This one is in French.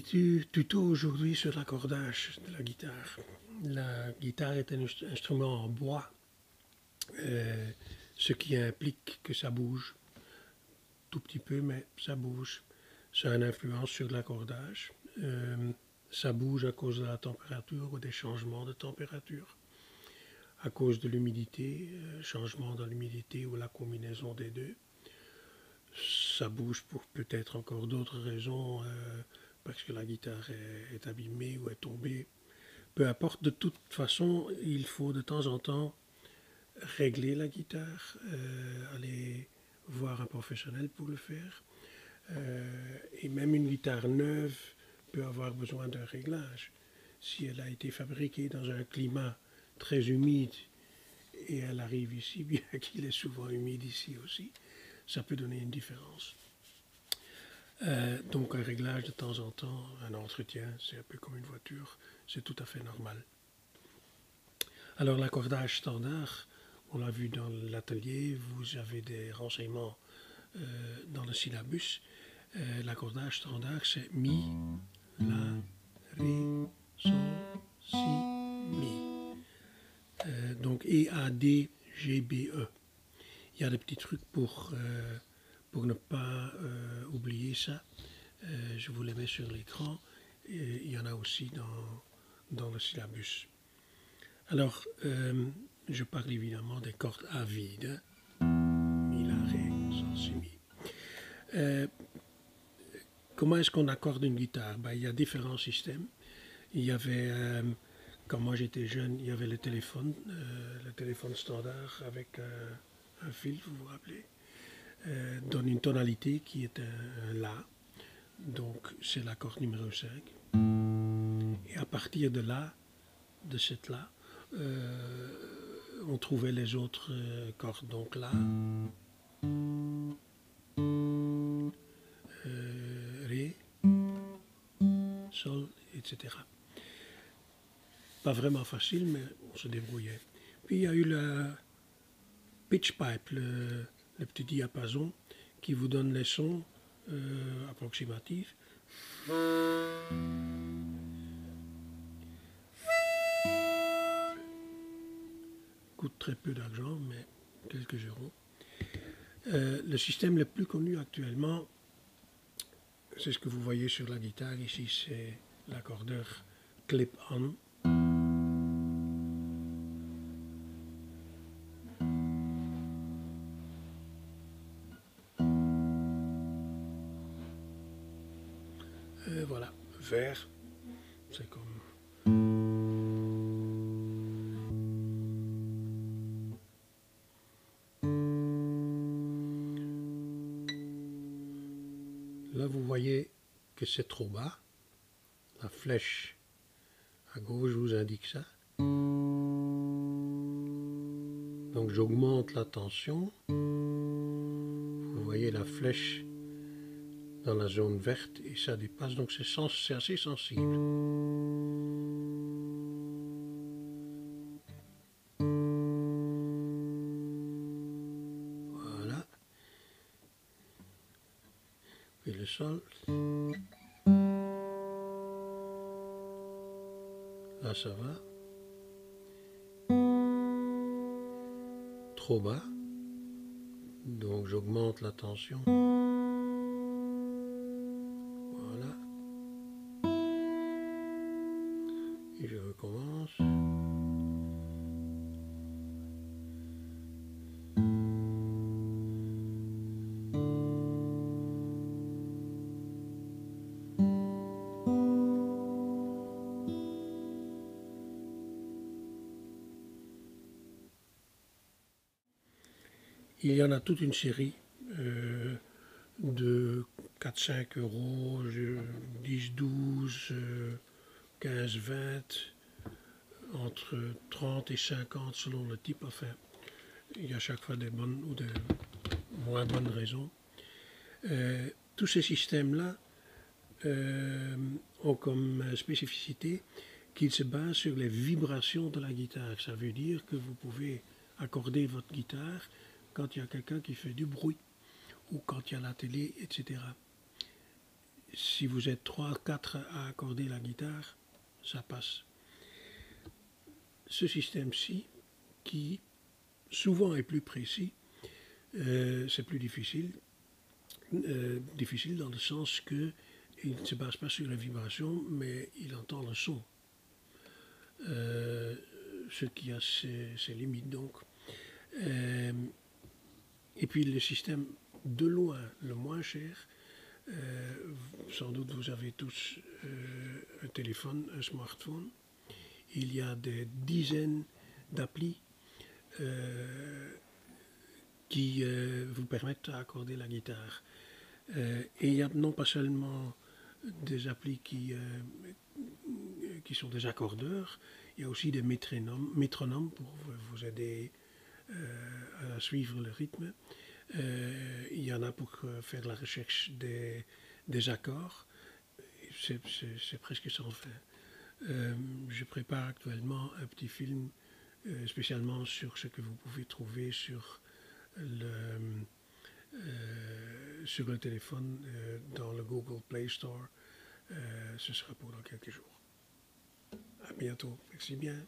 petit tuto aujourd'hui sur l'accordage de la guitare. La guitare est un instrument en bois, ce qui implique que ça bouge, tout petit peu, mais ça bouge. Ça a une influence sur l'accordage. Ça bouge à cause de la température ou des changements de température, à cause de l'humidité, changement dans l'humidité ou la combinaison des deux. Ça bouge pour peut-être encore d'autres raisons, parce que la guitare est abîmée ou est tombée. Peu importe, de toute façon, il faut de temps en temps régler la guitare, aller voir un professionnel pour le faire. Et même une guitare neuve peut avoir besoin d'un réglage. Si elle a été fabriquée dans un climat très humide et elle arrive ici, bien qu'il est souvent humide ici aussi, ça peut donner une différence. Donc un réglage de temps en temps, un entretien, c'est un peu comme une voiture, c'est tout à fait normal. Alors l'accordage standard, on l'a vu dans l'atelier, vous avez des renseignements dans le syllabus. L'accordage standard, c'est Mi, La, Ré, Sol, Si, Mi. Donc E, A, D, G, B, E. Il y a des petits trucs pour ne pas oublier ça. Je vous les mets sur l'écran. Et il y en a aussi dans le syllabus. Alors, je parle évidemment des cordes à vide. Mi, La, Ré, Sol, Si, Mi. Comment est-ce qu'on accorde une guitare? Il y a différents systèmes. Il y avait, quand moi j'étais jeune, il y avait le téléphone standard avec un fil, vous vous rappelez, donne une tonalité qui est un La. Donc c'est la corde numéro 5. Et à partir de là, de cette La, on trouvait les autres cordes. Donc La, Ré, Sol, etc. Pas vraiment facile, mais on se débrouillait. Puis il y a eu le pitch pipe, le petit diapason qui vous donne les sons approximatifs. Coûte très peu d'argent, mais quelques euros. Le système le plus connu actuellement, c'est ce que vous voyez sur la guitare. Ici, c'est l'accordeur clip-on. Voilà, vert, c'est comme... Là, vous voyez que c'est trop bas. La flèche à gauche vous indique ça. Donc j'augmente la tension. Vous voyez la flèche dans la zone verte et ça dépasse, donc c'est assez sensible. Voilà. Puis le sol. Là ça va. Trop bas. Donc j'augmente la tension. Voilà. Et je recommence. Il y en a toute une série de 4-5 euros, 10, 12, 15, 20, entre 30 et 50 selon le type. Enfin, il y a chaque fois des bonnes ou des moins bonnes raisons. Tous ces systèmes-là ont comme spécificité qu'ils se basent sur les vibrations de la guitare. Ça veut dire que vous pouvez accorder votre guitare quand il y a quelqu'un qui fait du bruit ou quand il y a la télé, etc. si vous êtes 3, 4 à accorder la guitare, ça passe. Ce système-ci, qui souvent est plus précis, c'est plus difficile. Difficile dans le sens que il ne se base pas sur la vibration, mais il entend le son. Ce qui a ses limites donc. Et puis le système de loin le moins cher, sans doute vous avez tous un téléphone, un smartphone. Il y a des dizaines d'applis qui vous permettent d'accorder la guitare. Et il y a non pas seulement des applis qui sont des accordeurs, il y a aussi des métronomes pour vous aider à suivre le rythme. Il y en a pour faire la recherche des accords. C'est presque sans fin. Je prépare actuellement un petit film spécialement sur ce que vous pouvez trouver sur le téléphone dans le Google Play Store. Ce sera pour dans quelques jours. À bientôt. Merci bien.